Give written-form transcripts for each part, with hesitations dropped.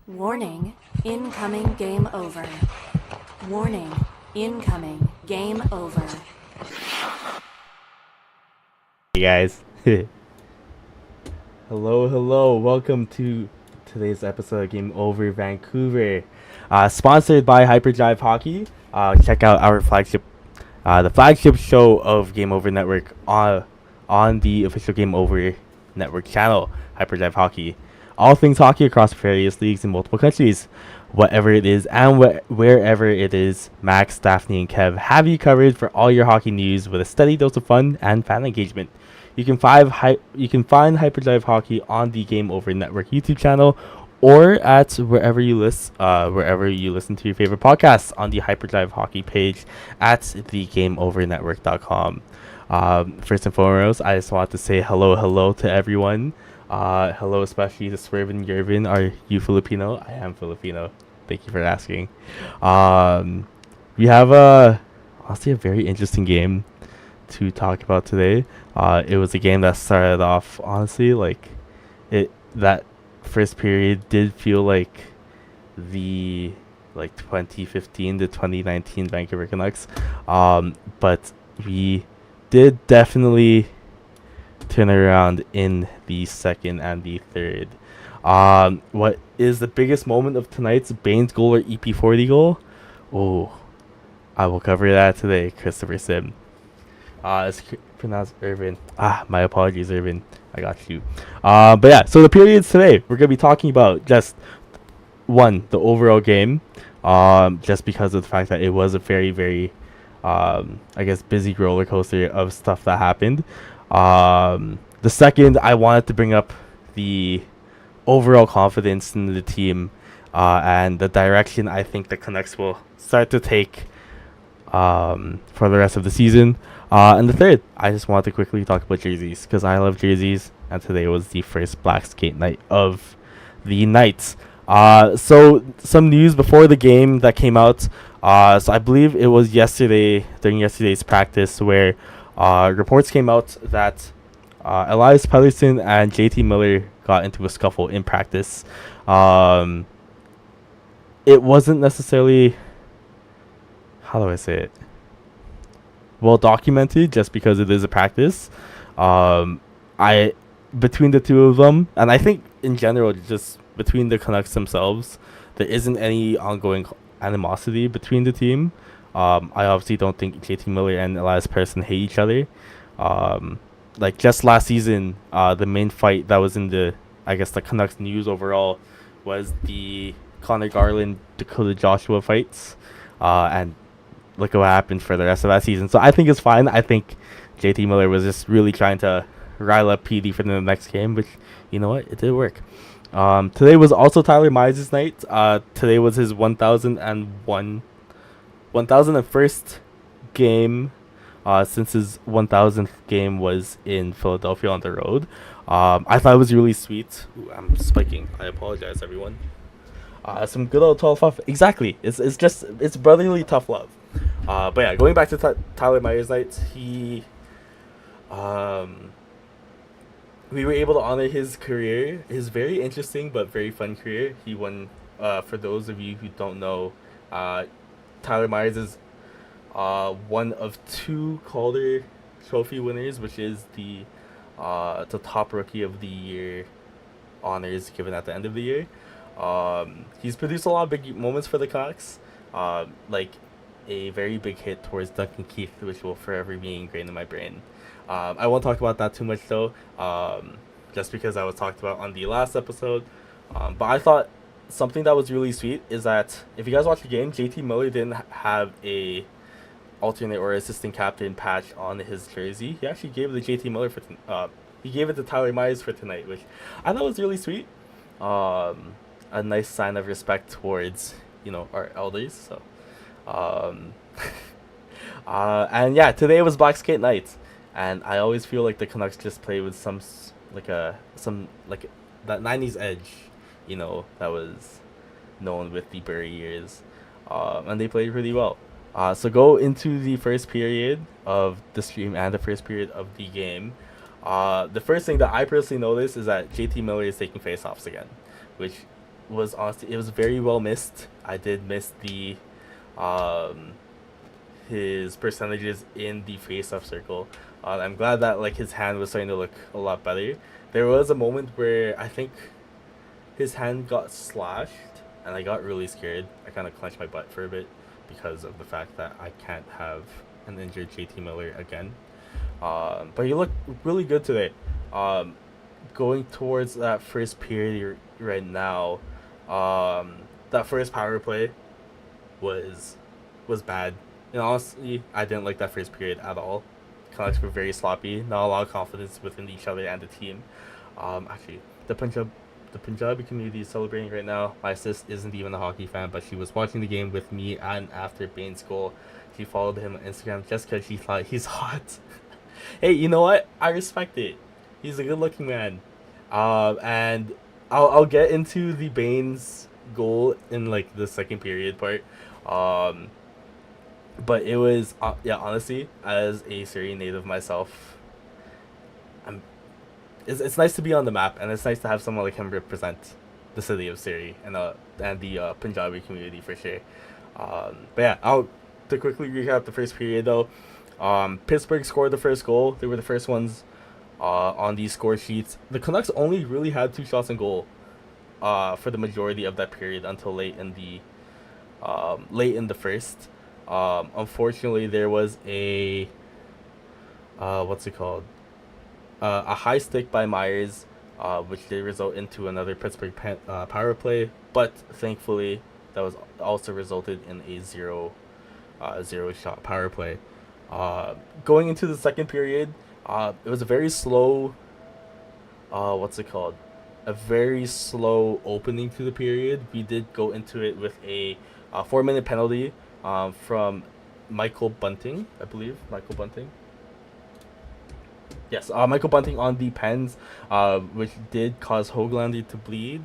Warning, incoming game over. Warning, incoming game over. Hey guys. Hello. Welcome to today's episode of Game Over Vancouver. Sponsored by Hyperdrive Hockey. Check out our flagship, the flagship show of Game Over Network on the official Game Over Network channel, Hyperdrive Hockey. All things hockey across various leagues in multiple countries. Whatever it is and wherever it is, Max, Daphne, and Kev have you covered for all your hockey news with a steady dose of fun and fan engagement. You can find Hyperdrive Hockey on the Game Over Network YouTube channel or at wherever you listen to your favorite podcasts on the Hyperdrive Hockey page at thegameovernetwork.com. First and foremost, I just want to say hello to everyone. Hello, especially to Swervin Yervin. Are you Filipino? I am Filipino. Thank you for asking. We have honestly a very interesting game to talk about today. It was a game that started off honestly that first period did feel like the 2015 to 2019 Vancouver Canucks. But we did definitely turn around in the second and the third. What is the biggest moment of tonight's Baines goal or EP40 goal? Oh, I will cover that today, Christopher Sim. It's pronounced Irvin. My apologies, Irvin. I got you. But yeah, so the periods today, we're gonna be talking about just the overall game. Just because of the fact that it was a very, very, busy roller coaster of stuff that happened. The second, I wanted to bring up the overall confidence in the team, and the direction I think the Canucks will start to take for the rest of the season. And the third, I just wanted to quickly talk about jerseys because I love jerseys, and today was the first Black Skate night of the night. So some news before the game that came out. So I believe it was during yesterday's practice where reports came out that Elias Pettersson and JT Miller got into a scuffle in practice. It wasn't necessarily, how do I say it, well documented just because it is a practice. Between the two of them, and I think in general just between the Canucks themselves, there isn't any ongoing animosity between the team. I obviously don't think JT Miller and Elias Pettersson hate each other. Just last season, the main fight that was in the Canucks news overall was the Connor Garland Dakota Joshua fights, and look what happened for the rest of that season. So I think it's fine. I think JT Miller was just really trying to rile up PD for the next game, which, you know what, it did work. Today was also Tyler Myers' night. Today was his 1001st game since his 1000th game was in Philadelphia on the road. I thought it was really sweet. Ooh, I'm spiking. I apologize, everyone. Some good old 12 off. Exactly. It's brotherly tough love. But yeah, going back to Tyler Myers' night, we were able to honor his career, his very interesting but very fun career. He won, for those of you who don't know, Tyler Myers is one of two Calder Trophy winners, which is the top Rookie of the Year honors given at the end of the year. He's produced a lot of big moments for the Canucks, like a very big hit towards Duncan Keith, which will forever be ingrained in my brain. I won't talk about that too much though, just because I was talked about on the last episode. But I thought something that was really sweet is that if you guys watch the game, JT Miller didn't have a alternate or assistant captain patch on his jersey. He actually gave it to JT Miller he gave it to Tyler Myers for tonight, which I thought was really sweet. A nice sign of respect towards, our elders. So, and yeah, today was Black Skate night. And I always feel like the Canucks just play with that 90s edge, that was known with the Bury years. And they played really well. So go into the first period of the stream and the first period of the game. The first thing that I personally noticed is that JT Miller is taking faceoffs again, which was honestly, it was very well missed. I did miss the um his percentages in the face-off circle. I'm glad that like his hand was starting to look a lot better. There was a moment where I think his hand got slashed, and I got really scared. I kind of clenched my butt for a bit because of the fact that I can't have an injured JT Miller again. But he looked really good today. Um, Going towards that first period right now, that first power play was bad. And honestly, I didn't like that first period at all. Canucks were very sloppy, not a lot of confidence within each other and the team. Actually, the Punjabi community is celebrating right now. My sis isn't even a hockey fan, but she was watching the game with me, and after Bane's goal, she followed him on Instagram just because she thought he's hot. Hey, you know what? I respect it. He's a good-looking man. And I'll get into the Bane's goal in like the second period part. But it was yeah, honestly, as a Surrey native myself, I'm it's nice to be on the map, and it's nice to have someone like him represent the city of Surrey and the Punjabi community for sure. But yeah, I'll to quickly recap the first period though. Pittsburgh scored the first goal. They were the first ones on these score sheets. The Canucks only really had 2 shots on goal for the majority of that period until late in the first. Unfortunately, there was a what's it called? A high stick by Myers, which did result into another Pittsburgh power play. But thankfully, that was also resulted in a zero shot power play. Going into the second period, it was a very slow. What's it called? A very slow opening to the period. We did go into it with a 4-minute penalty from Michael Bunting, I believe. Michael Bunting. Yes, Michael Bunting on the pens, which did cause Höglander to bleed.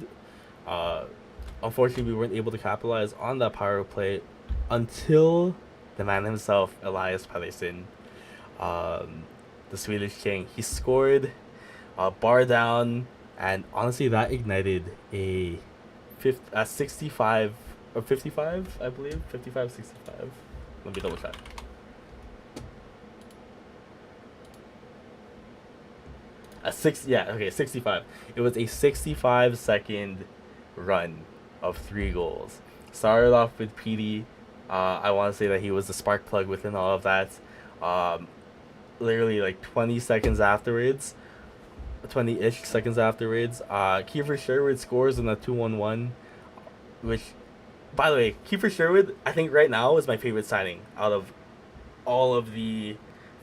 Unfortunately, we weren't able to capitalize on that power play until the man himself, Elias Pettersson, the Swedish king. He scored, bar down, and honestly, that ignited a 65 or 55, I believe, 55-65. Let me double check. A 65. It was a 65-second run of 3 goals. Started off with Petey. I want to say that he was the spark plug within all of that. Literally like 20 seconds afterwards, 20-ish seconds afterwards, Kiefer Sherwood scores in a 2-1-1, which, by the way, Kiefer Sherwood, I think right now is my favorite signing out of all of the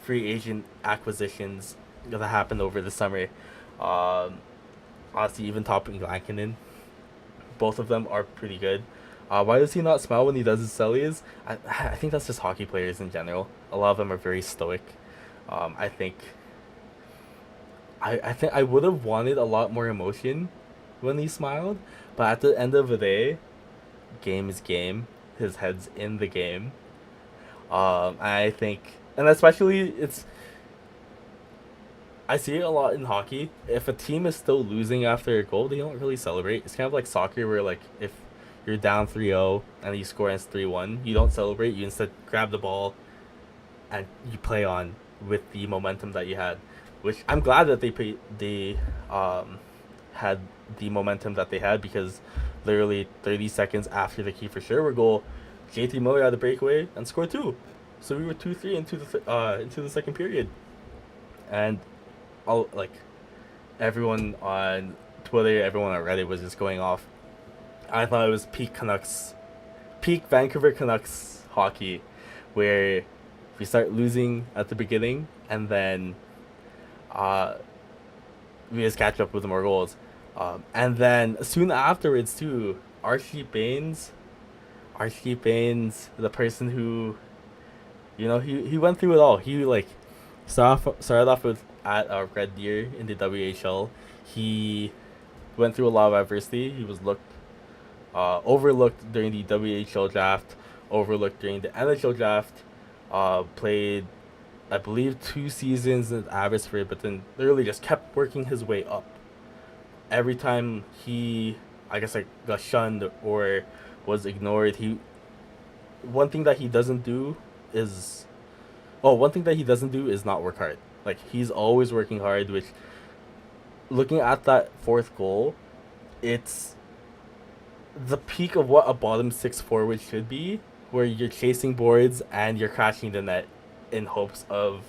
free agent acquisitions that happened over the summer. Honestly, even topping Lankinen, both of them are pretty good. Why does he not smile when he does his sellies? I think that's just hockey players in general. A lot of them are very stoic. I think I would have wanted a lot more emotion when he smiled, but at the end of the day, game is game. His head's in the game. I think, and especially I see it a lot in hockey. If a team is still losing after a goal, they don't really celebrate. It's kind of like soccer where like if you're down 3-0 and you score and it's 3-1, you don't celebrate. You instead grab the ball and you play on with the momentum that you had. Which I'm glad that they had the momentum that they had, because literally 30 seconds after the Kiefer Sherwood goal, JT Miller had a breakaway and scored 2. So we were 2-3 into the second period. And all like everyone on Twitter, everyone on Reddit was just going off. I thought it was peak Vancouver Canucks hockey, where we start losing at the beginning and then we just catch up with more goals. And then soon afterwards too, Archie Baines, the person who, he went through it all. He like started off with at Red Deer in the WHL. He went through a lot of adversity. He was overlooked during the WHL draft, overlooked during the NHL draft. Played, I believe, 2 seasons at Abbotsford, but then literally just kept working his way up. Every time he I guess like got shunned or was ignored. One thing that he doesn't do is one thing that he doesn't do is not work hard. Like he's always working hard, which looking at that fourth goal, it's the peak of what a bottom six forward should be, where you're chasing boards and you're crashing the net in hopes of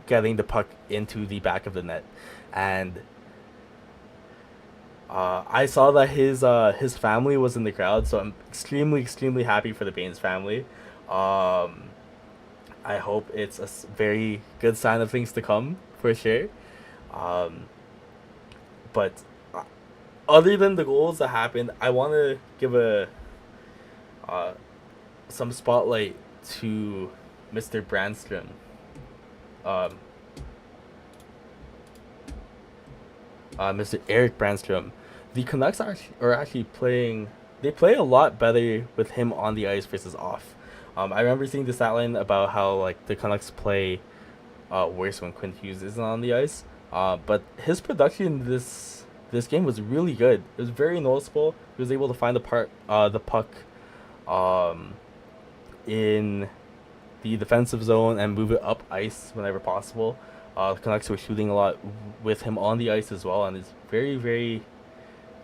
getting the puck into the back of the net. And I saw that his family was in the crowd, so I'm extremely happy for the Baines family. I hope it's a very good sign of things to come for sure. But other than the goals that happened, I want to give some spotlight to Mr. Brandstrom. Mr. Eric Brandstrom. The Canucks are actually playing. They play a lot better with him on the ice versus off. I remember seeing the stat line about how like the Canucks play worse when Quinn Hughes isn't on the ice. But his production this game was really good. It was very noticeable. He was able to find the puck in the defensive zone and move it up ice whenever possible. The Canucks were shooting a lot with him on the ice as well, and it's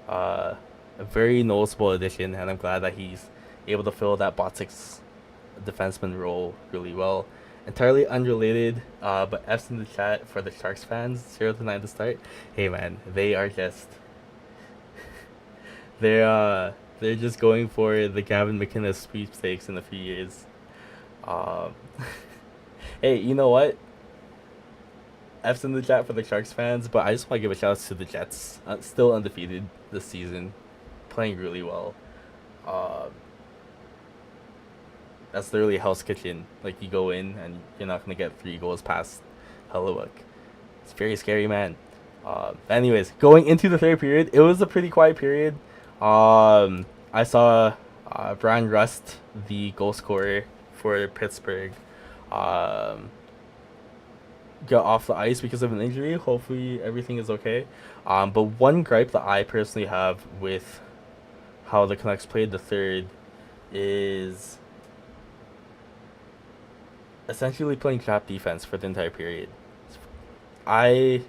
a very noticeable addition. And I'm glad that he's able to fill that bot six defenseman role really well. Entirely unrelated, but F's in the chat for the Sharks fans, 0-9 to start. Hey man, they are just they're just going for the Gavin McInnes sweepstakes in a few years. Hey, you know what? F's in the chat for the Sharks fans, but I just want to give a shout out to the Jets. Still undefeated this season, playing really well. That's literally Hell's Kitchen. Like you go in and you're not gonna get 3 goals past Hellebuck. It's very scary, man. Anyways, going into the third period, it was a pretty quiet period. I saw Brian Rust, the goal scorer for Pittsburgh, get off the ice because of an injury. Hopefully everything is okay. But one gripe that I personally have with how the Canucks played the third is essentially playing trap defense for the entire period. I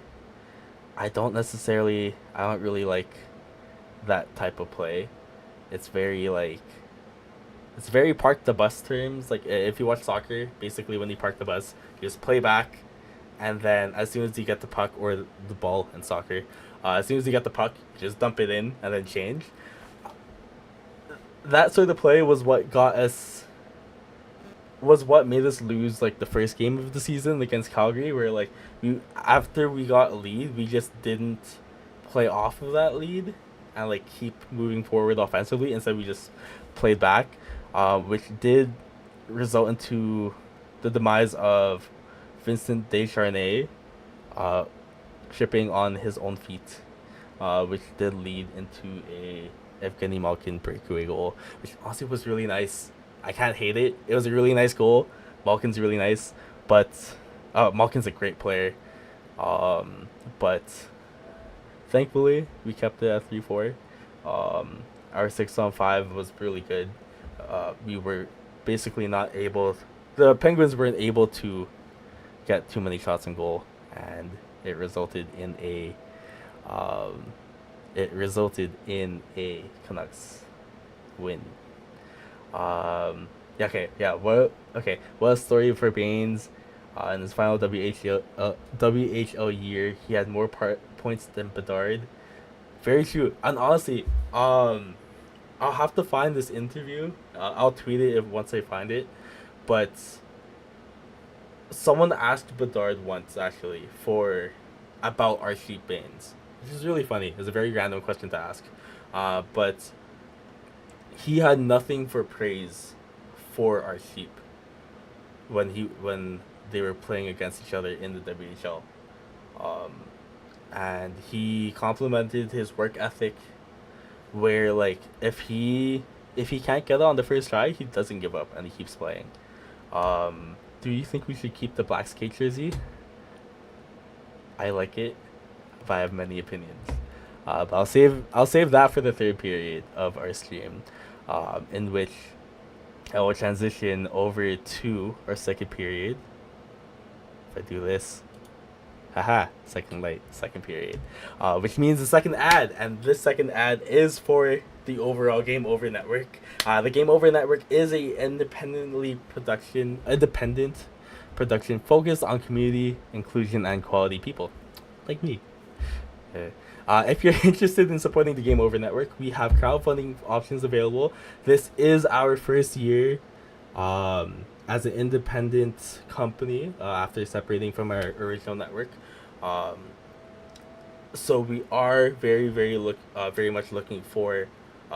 don't really like that type of play. It's very park the bus terms. Like if you watch soccer, basically when you park the bus, you just play back, and then as soon as you get the puck or the ball in soccer, as soon as you get the puck, you just dump it in and then change. That sort of play was what made us lose like the first game of the season against Calgary, where after we got a lead, we just didn't play off of that lead and keep moving forward offensively. Instead, we just played back, which did result into the demise of Vincent Descharnais tripping on his own feet, which did lead into a Evgeny Malkin breakaway goal, which honestly was really nice. I can't hate it. It was a really nice goal. Malkin's really nice, but Malkin's a great player. But thankfully we kept it at 3-4. Our 6-on-5 was really good. We were basically not able. The Penguins weren't able to get too many shots on goal, and it resulted in a Canucks win. What a story for Baines. In his final WHL year, he had more points than Bedard. Very true. And honestly, I'll have to find this interview. I'll tweet it once I find it. But someone asked Bedard once actually about our sheep Baines, which is really funny. It's a very random question to ask, but he had nothing for praise for our sheep when they were playing against each other in the WHL, and he complimented his work ethic, where if he can't get it on the first try, he doesn't give up and he keeps playing. Do you think we should keep the black skate jersey? I like it, but I have many opinions. But I'll save that for the third period of our stream, in which I will transition over to our second period. If I do this, haha, second light, second period, which means the second ad, and this second ad is for the overall Game Over Network. The Game Over Network is a independent production focused on community, inclusion, and quality people, like me. If you're interested in supporting the Game Over Network, we have crowdfunding options available. This is our first year as an independent company after separating from our original network. So we are very much looking for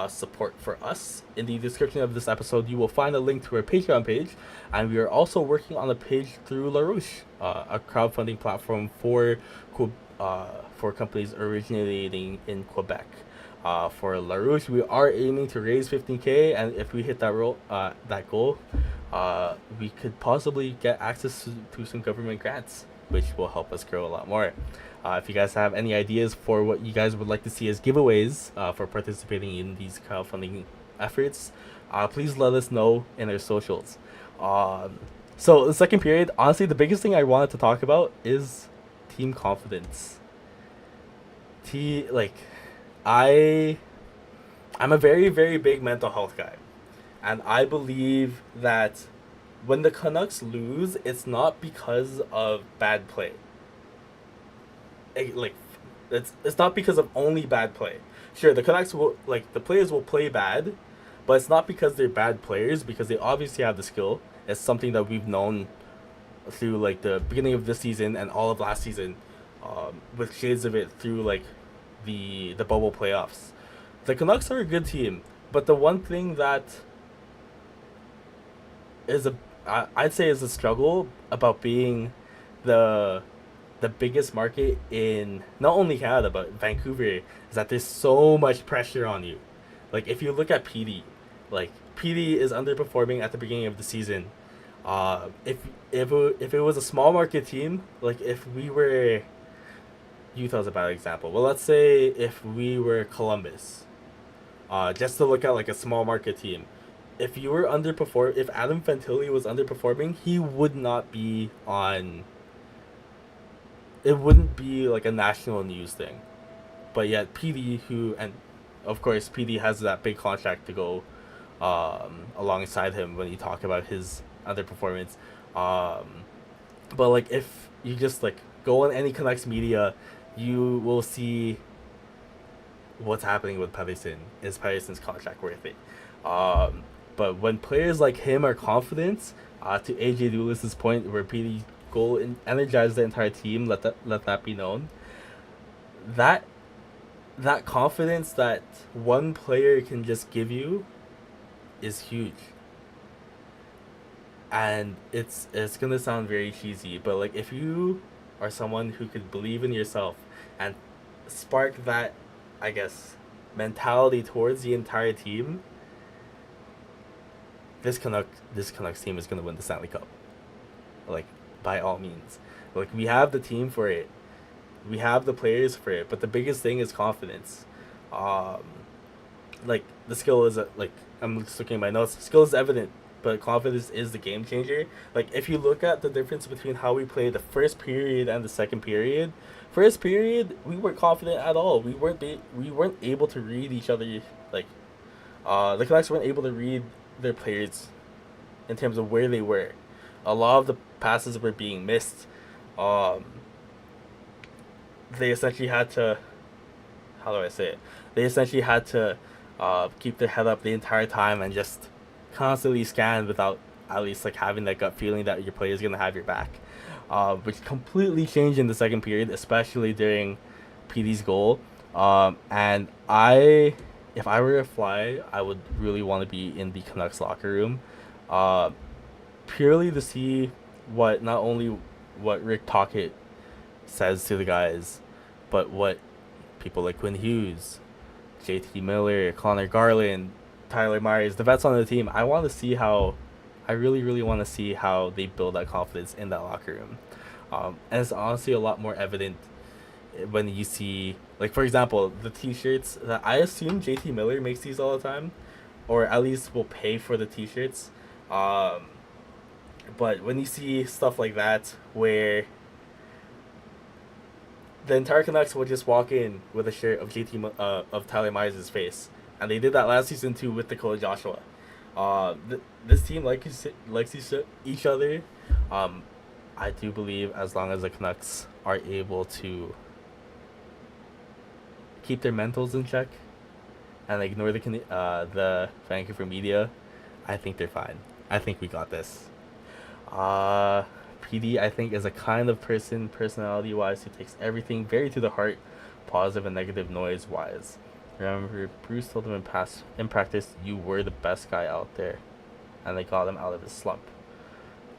support for us. In the description of this episode, you will find a link to our Patreon page, and we are also working on a page through LaRouche, a crowdfunding platform for companies originating in Quebec. For LaRouche, we are aiming to raise 15K, and if we hit that goal, we could possibly get access to some government grants, which will help us grow a lot more. If you guys have any ideas for what you guys would like to see as giveaways for participating in these crowdfunding efforts, please let us know in our socials. So the second period, honestly, the biggest thing I wanted to talk about is team confidence. I'm a very, very big mental health guy, and I believe that when the Canucks lose, it's not because of bad play. It's not because of only bad play. Sure, the Canucks the players will play bad, but it's not because they're bad players, because they obviously have the skill. It's something that we've known through the beginning of this season and all of last season, with shades of it through the bubble playoffs. The Canucks are a good team, but the one thing that I'd say is a struggle about being the biggest market in not only Canada but Vancouver is that there's so much pressure on you. If you look at PD, PD is underperforming at the beginning of the season. If it was a small market team, if we were Utah's a bad example. Well, let's say if we were Columbus, just to look at a small market team. If Adam Fantilli was underperforming, he would not be on. It wouldn't be a national news thing, but yet PD, and of course PD has that big contract to go alongside him when you talk about his underperformance. But if you just go on any Canucks media, you will see what's happening with Pettersson. Is Pettersson's contract worth it? But when players like him are confident, to AJ Dulis's point, where PD goal energized the entire team, let that be known. That confidence that one player can just give you is huge. And it's gonna sound very cheesy, but if you are someone who could believe in yourself and spark that, I guess, mentality towards the entire team, this Canucks team is gonna win the Stanley Cup. By all means. We have the team for it. We have the players for it, but the biggest thing is confidence. The skill is I'm just looking at my notes. Skill is evident, but confidence is the game changer. If you look at the difference between how we played the first period and the second period, first period we weren't confident at all. We weren't able to read each other. The Canucks weren't able to read their players in terms of where they were. A lot of the passes were being missed. They essentially had to, how do I say it? They essentially had to keep their head up the entire time and just constantly scan without at least having that gut feeling that your player is gonna have your back, which completely changed in the second period, especially during PD's goal. And if I were a fly, I would really want to be in the Canucks locker room, purely to see not only what Rick Tocchet says to the guys, but what people like Quinn Hughes, JT Miller, Connor Garland, Tyler Myers, the vets on the team. I really, really want to see how they build that confidence in that locker room. And it's honestly a lot more evident when you see Like, for example, the T-shirts that I assume JT Miller makes these all the time, or at least will pay for the T-shirts. Um, but when you see stuff like that, where the entire Canucks will just walk in with a shirt of of Tyler Myers' face, and they did that last season too with Dakota Joshua. This team likes each other. I do believe as long as the Canucks are able to keep their mentals in check and ignore the Vancouver media, I think they're fine. I think we got this. PD, I think, is a kind of person, personality-wise, who takes everything very to the heart, positive and negative noise-wise. Remember, Bruce told him in practice, you were the best guy out there, and they got him out of his slump.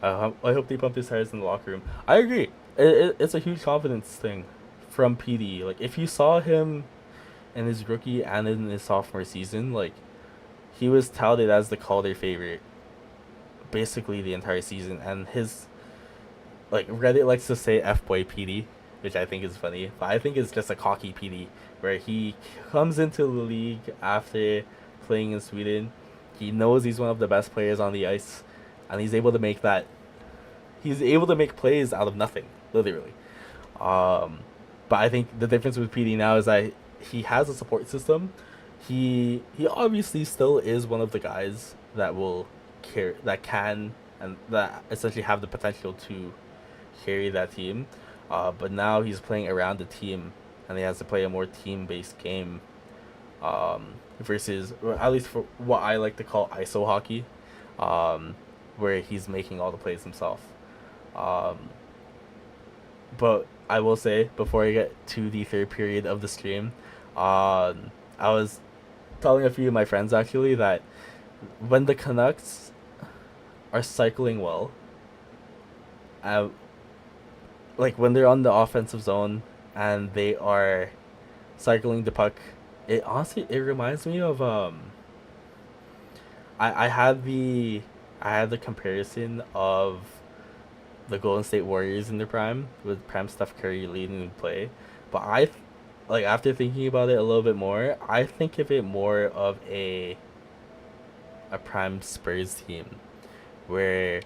I hope they pump his tires in the locker room. I agree. It's a huge confidence thing from PD. Like, if you saw him in his rookie and in his sophomore season, like, he was touted as the Calder favorite basically the entire season, and his, like, Reddit likes to say F-boy PD, which I think is funny, but I think it's just a cocky PD, where he comes into the league after playing in Sweden. He knows he's one of the best players on the ice, and he's able to make plays out of nothing, literally. But I think the difference with PD now is that he has a support system. He obviously still is one of the guys that will can and that essentially have the potential to carry that team. But now he's playing around the team, and he has to play a more team-based game. Versus, or at least for what I like to call ISO hockey, where he's making all the plays himself. But I will say, before I get to the third period of the stream, I was telling a few of my friends actually that when the Canucks are cycling well, like when they're on the offensive zone and they are cycling the puck, it reminds me of I had the comparison of the Golden State Warriors in their prime, with prime Steph Curry leading the play, but after thinking about it a little bit more, I think of it more of a prime Spurs team, where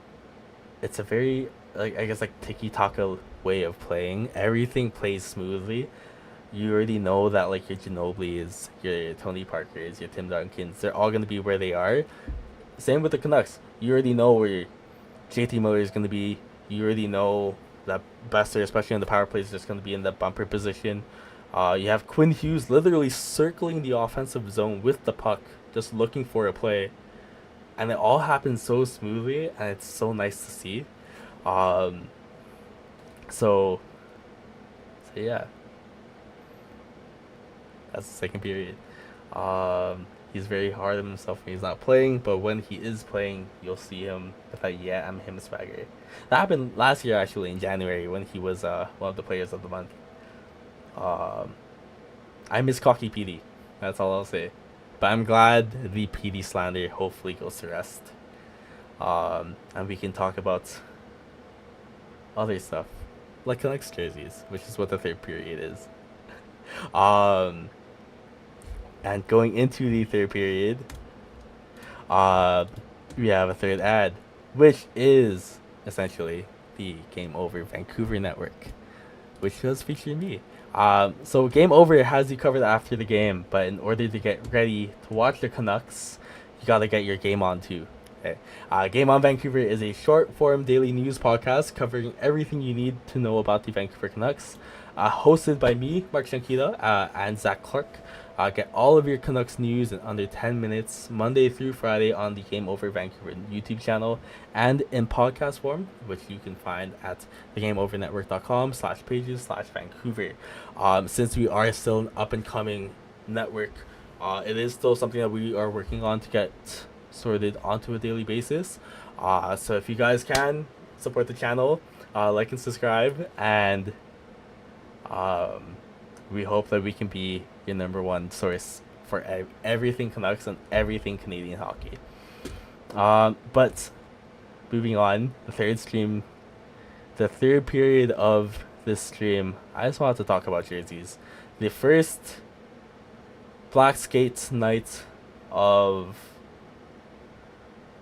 it's a very, like, I guess, like, tiki-taka way of playing. Everything plays smoothly. You already know that, like, your Ginobili's, your Tony Parker's, your Tim Duncans, they're all going to be where they are. Same with the Canucks. You already know where JT Miller is going to be. You already know that Besser, especially on the power play, is just going to be in that bumper position. You have Quinn Hughes literally circling the offensive zone with the puck, just looking for a play. And it all happens so smoothly, and it's so nice to see. So yeah. That's the second period. He's very hard on himself when he's not playing, but when he is playing, you'll see him with that "yeah, I'm him" swagger. That happened last year, actually, in January, when he was one of the players of the month. I miss cocky PD. That's all I'll say. But I'm glad the PD slander hopefully goes to rest. And we can talk about other stuff, like Canucks jerseys, which is what the third period is. And going into the third period, we have a third ad, which is essentially the Game Over Vancouver network, which does feature me. So Game Over has you covered after the game, but in order to get ready to watch the Canucks, you gotta get your game on too. Okay. Game on Vancouver is a short-form daily news podcast covering everything you need to know about the Vancouver Canucks. Hosted by me, Mark Sianquita, and Zach Clarke. Get all of your Canucks news in under 10 minutes, Monday through Friday, on the Game Over Vancouver YouTube channel and in podcast form, which you can find at thegameovernetwork.com/pages/Vancouver. Since we are still an up-and-coming network, it is still something that we are working on to get sorted onto a daily basis. So if you guys can, support the channel, like and subscribe, and we hope that we can be your number one source for everything Canucks and everything Canadian hockey. But moving on, the third period of this stream, I just wanted to talk about jerseys, the first black skate night of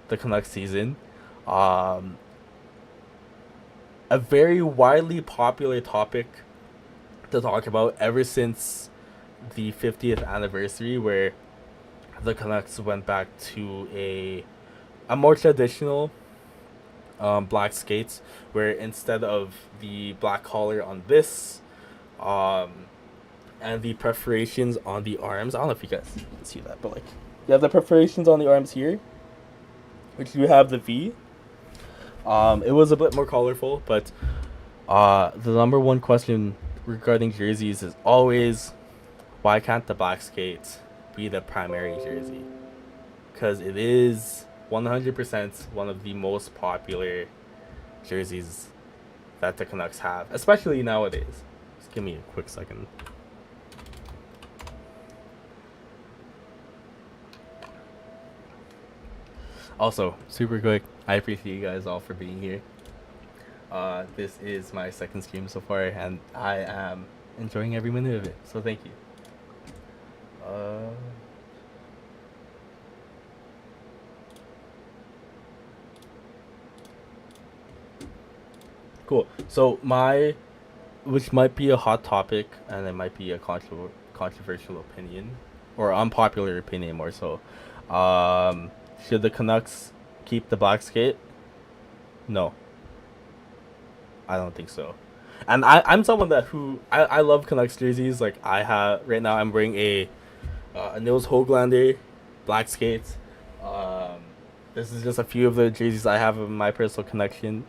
the Canucks season. Um, a very widely popular topic to talk about ever since the 50th anniversary, where the Canucks went back to a more traditional black skates, where instead of the black collar on this, um, and the perforations on the arms, I don't know if you guys can see that, but like you have the perforations on the arms here, which you have the V. It was a bit more colorful, but the number one question regarding jerseys is always, why can't the black skates be the primary jersey? Because it is 100% one of the most popular jerseys that the Canucks have, especially nowadays. Just give me a quick second. Also, super quick, I appreciate you guys all for being here. This is my second stream so far, and I am enjoying every minute of it, so thank you. Cool. So which might be a hot topic, and it might be a controversial opinion, or unpopular opinion more so. Should the Canucks keep the black skate? No, I don't think so. And I'm someone I love Canucks jerseys. Like I have right now, I'm wearing a Nils Höglander black skates. This is just a few of the jerseys I have in my personal collection.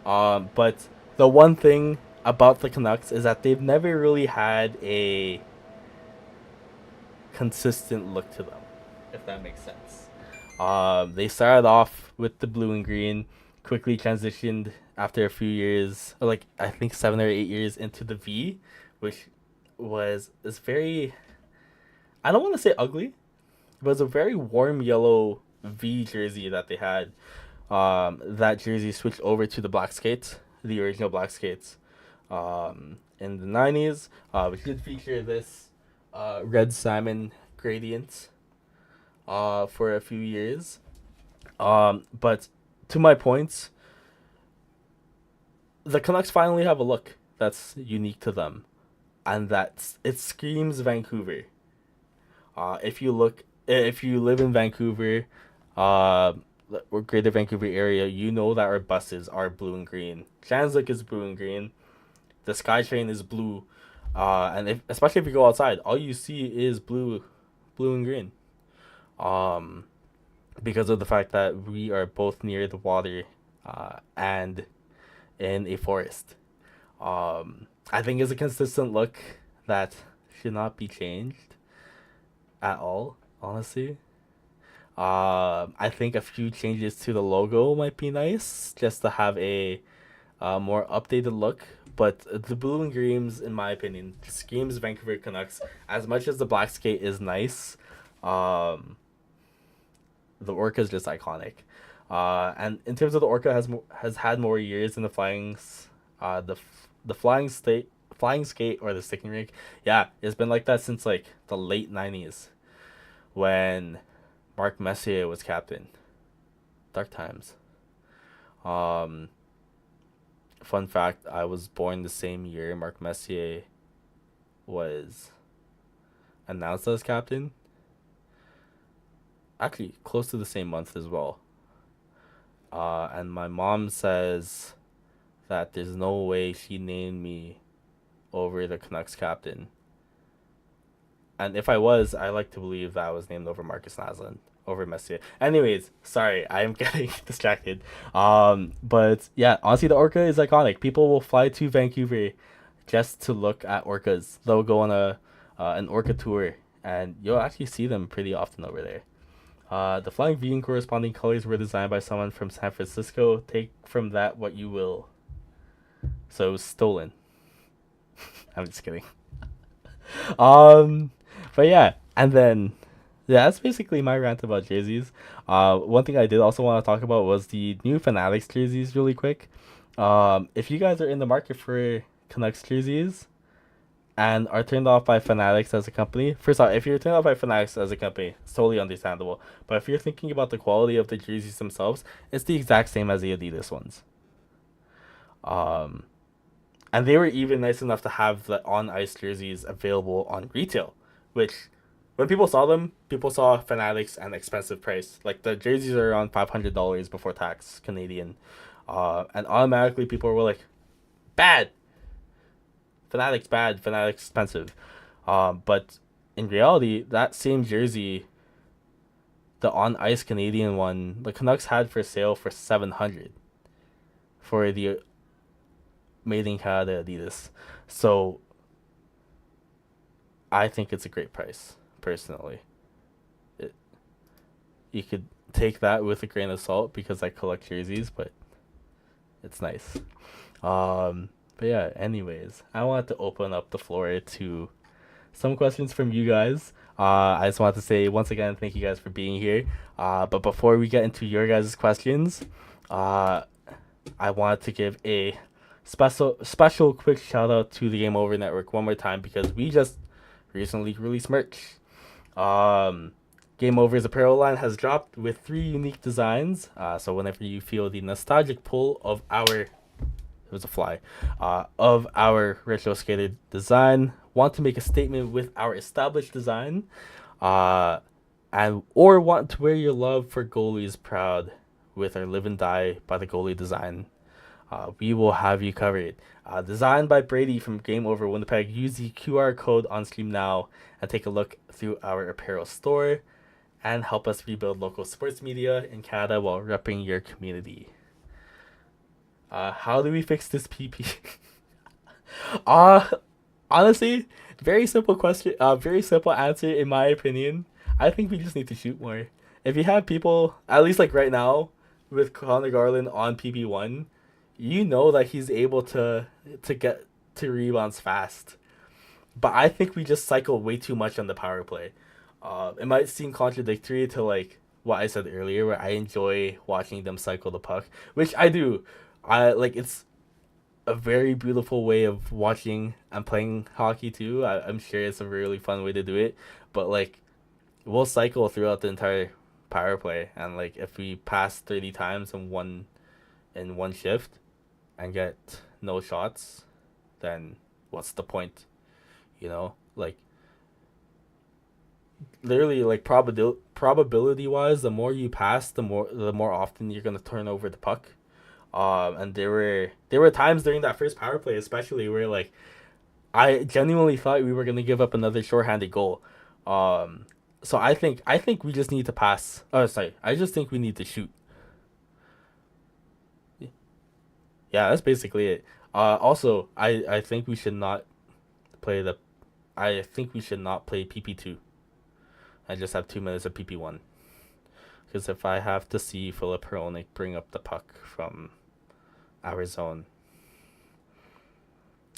But the one thing about the Canucks is that they've never really had a consistent look to them, if that makes sense. They started off with the blue and green, quickly transitioned after a few years, or like I think 7 or 8 years, into the V, which is very, I don't want to say ugly, but it's a very warm yellow V jersey that they had. That jersey switched over to the black skates, the original black skates, in the 90s, which did feature this red salmon gradient for a few years. But to my points, the Canucks finally have a look that's unique to them, and it screams Vancouver. If you live in Vancouver, or Greater Vancouver area, you know that our buses are blue and green. Translick is blue and green. The SkyTrain is blue, and especially if you go outside, all you see is blue and green. Because of the fact that we are both near the water, and in a forest. I think it's a consistent look that should not be changed at all, honestly. I think a few changes to the logo might be nice, just to have a more updated look. But the blue and greens, in my opinion, screams Vancouver Canucks. As much as the black skate is nice, the Orca is just iconic. And in terms of the Orca, has had more years than the Flying's, the flying skate or the sticking rink. Yeah, it's been like that since like the late 90s, when Mark Messier was captain. Dark times. Fun fact, I was born the same year Mark Messier was announced as captain. Actually, close to the same month as well. And my mom says that there's no way she named me over the Canucks captain. And if I was, I like to believe that I was named over Marcus Naslund, over Messier. Anyways, sorry, I'm getting distracted. But yeah, honestly, the Orca is iconic. People will fly to Vancouver just to look at orcas. They'll go on an orca tour, and you'll actually see them pretty often over there. The flying V and corresponding colors were designed by someone from San Francisco. Take from that what you will. So it was stolen. I'm just kidding. But yeah, and then yeah, that's basically my rant about jerseys. One thing I did also want to talk about was the new Fanatics jerseys really quick. If you guys are in the market for Canucks jerseys, and are turned off by Fanatics as a company. First off, if you're turned off by Fanatics as a company, it's totally understandable. But if you're thinking about the quality of the jerseys themselves, it's the exact same as the Adidas ones. Um, and they were even nice enough to have the on ice jerseys available on retail, which when people saw them, people saw Fanatics and expensive price. Like the jerseys are around $500 before tax Canadian, and automatically people were like, bad. Fanatics bad. Fanatics expensive. But in reality, that same jersey, the on ice Canadian one, the Canucks had for sale for $700 for the made in Canada Adidas. So I think it's a great price, personally. It, you could take that with a grain of salt because I collect jerseys, but it's nice. But yeah, anyways, I wanted to open up the floor to some questions from you guys. I just want to say once again, thank you guys for being here. But before we get into your guys' questions, I wanted to give a special quick shout out to the Game Over Network one more time because we just recently released merch. Game Over's apparel line has dropped with 3 unique designs. So whenever you feel the nostalgic pull of our of our retro skated design, want to make a statement with our established design, and or want to wear your love for goalies proud with our live and die by the goalie design, we will have you covered. Designed by Brady from Game Over Winnipeg. Use the QR code on stream now and take a look through our apparel store and help us rebuild local sports media in Canada while repping your community. How do we fix this PP? Honestly, very simple question. Very simple answer in my opinion. I think we just need to shoot more. If you have people, at least like right now, with Connor Garland on PP1, you know that he's able to get to rebounds fast. But I think we just cycle way too much on the power play. It might seem contradictory to like what I said earlier, where I enjoy watching them cycle the puck, which I do. It's a very beautiful way of watching and playing hockey too. I'm sure it's a really fun way to do it. But like, we'll cycle throughout the entire power play, and like if we pass 30 times in one shift and get no shots, then what's the point? You know, like literally like probability wise, the more you pass, the more often you're gonna turn over the puck. And there were times during that first power play, especially where like I genuinely thought we were gonna give up another shorthanded goal. So I think we just need to pass. Oh, sorry, I just think we need to shoot. Yeah, that's basically it. Also, I think we should not play the. I think we should not play PP2. I just have 2 minutes of PP1. Because if I have to see Filip Hronek bring up the puck from our zone,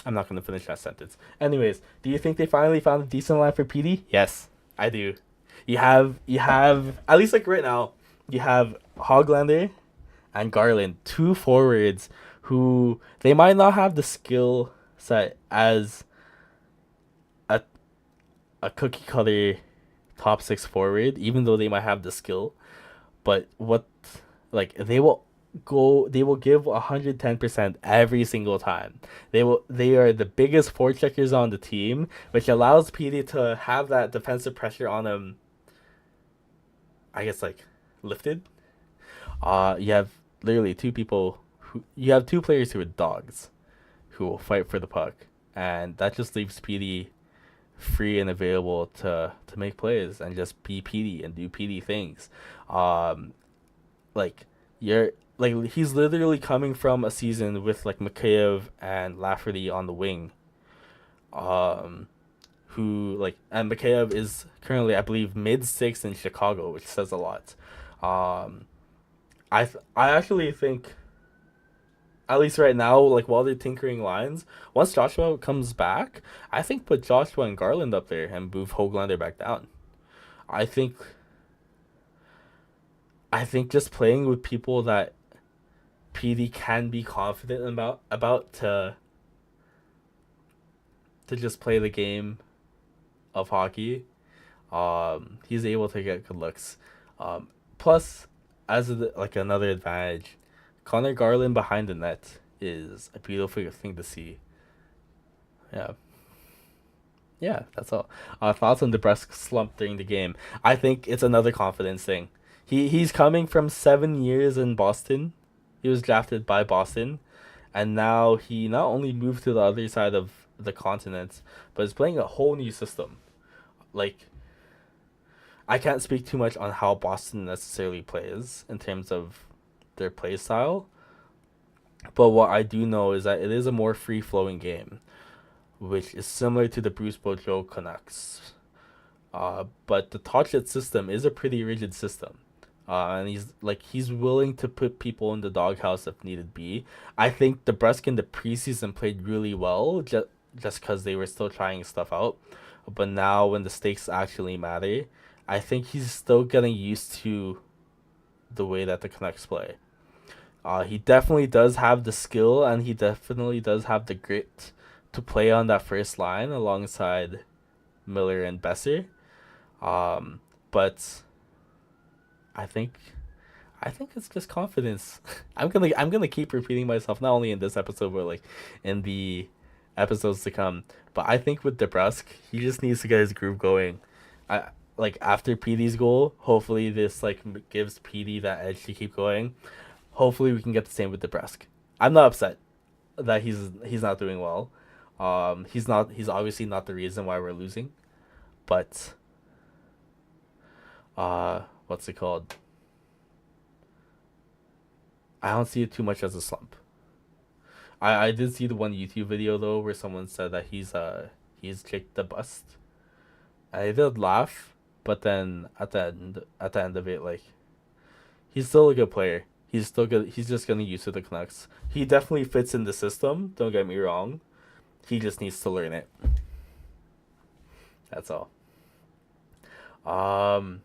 I'm not going to finish that sentence. Anyways, do you think they finally found a decent line for PD? Yes, I do. You have at least like right now, you have Hoglander and Garland, 2 forwards who they might not have the skill set as a cookie cutter top 6 forward, even though they might have the skill. But they will give 110% every single time. They are the biggest forecheckers on the team, which allows PD to have that defensive pressure on him, I guess, like lifted. You have literally 2 players who are dogs who will fight for the puck, and that just leaves PD free and available to make plays and just be PD and do PD things. He's literally coming from a season with like Mikheyev and Lafferty on the wing. And Mikheyev is currently, I believe, mid-6 in Chicago, which says a lot. I actually think, at least right now, like while they're tinkering lines, once Joshua comes back, I think put Joshua and Garland up there and move Hoglander back down. I think just playing with people that PD can be confident about to to just play the game of hockey, he's able to get good looks. Plus, as like another advantage, Connor Garland behind the net is a beautiful thing to see. Yeah. Yeah, that's all. Thoughts on DeBrusque's slump during the game? I think it's another confidence thing. He's coming from 7 years in Boston. He was drafted by Boston, and now he not only moved to the other side of the continent, but is playing a whole new system. Like, I can't speak too much on how Boston necessarily plays in terms of their play style, but what I do know is that it is a more free flowing game, which is similar to the Bruce Boudreau Canucks. But the Tocchet system is a pretty rigid system. And he's willing to put people in the doghouse if needed be. I think the Brusque in the preseason played really well, just because they were still trying stuff out. But now when the stakes actually matter, I think he's still getting used to the way that the Canucks play. He definitely does have the skill, and he definitely does have the grit to play on that first line alongside Miller and Besser. But I think it's just confidence. I'm gonna keep repeating myself not only in this episode but like in the episodes to come. But I think with DeBrusque, he just needs to get his groove going. I like after PD's goal. Hopefully this like gives PD that edge to keep going. Hopefully we can get the same with DeBrusque. I'm not upset that he's not doing well. He's obviously not the reason why we're losing, but what's it called? I don't see it too much as a slump. I did see the one YouTube video though where someone said that he's kicked the bust. I did laugh, but then at the end of it, like, he's still a good player. He's still good. He's just getting used to the Canucks. He definitely fits in the system. Don't get me wrong. He just needs to learn it. That's all. And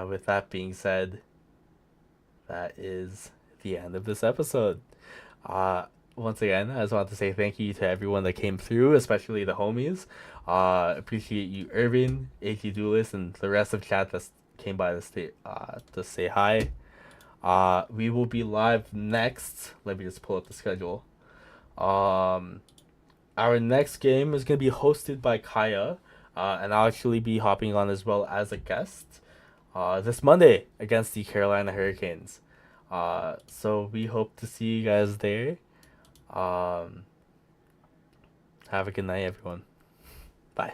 with that being said, that is the end of this episode. Once again, I just want to say thank you to everyone that came through, especially the homies. Appreciate you, Irvin, AT Duelist, and the rest of chat that came by to say hi. We will be live next. Let me just pull up the schedule. Our next game is going to be hosted by Kaja, and I'll actually be hopping on as well as a guest this Monday against the Carolina Hurricanes. So we hope to see you guys there. Have a good night, everyone. Bye.